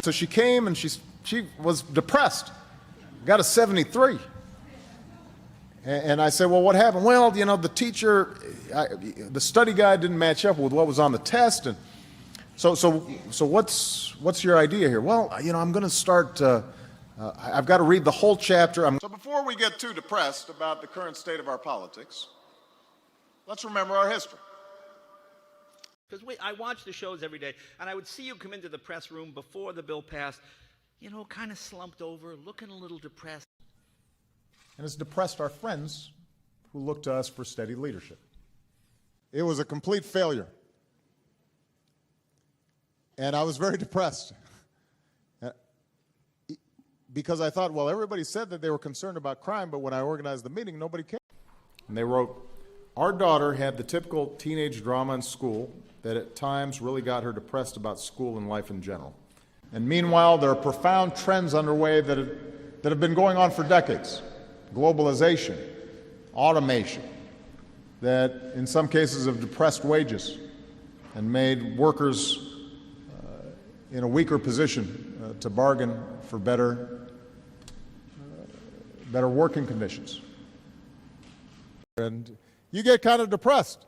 So she came and she was depressed, got a 73. And I said, well, what happened? Well, you know, the teacher, the study guide didn't match up with what was on the test. And so what's your idea here? Well, you know, I'm going to start, I've got to read the whole chapter. So before we get too depressed about the current state of our politics, let's remember our history. Because I watch the shows every day, and I would see you come into the press room before the bill passed, you know, kind of slumped over, looking a little depressed. And it's depressed our friends who look to us for steady leadership. It was a complete failure. And I was very depressed because I thought, well, everybody said that they were concerned about crime, but when I organized the meeting, nobody came. And they wrote, our daughter had the typical teenage drama in school that at times really got her depressed about school and life in general. And meanwhile, there are profound trends underway that have been going on for decades. Globalization, automation, that in some cases have depressed wages and made workers in a weaker position to bargain for better working conditions. And you get kind of depressed.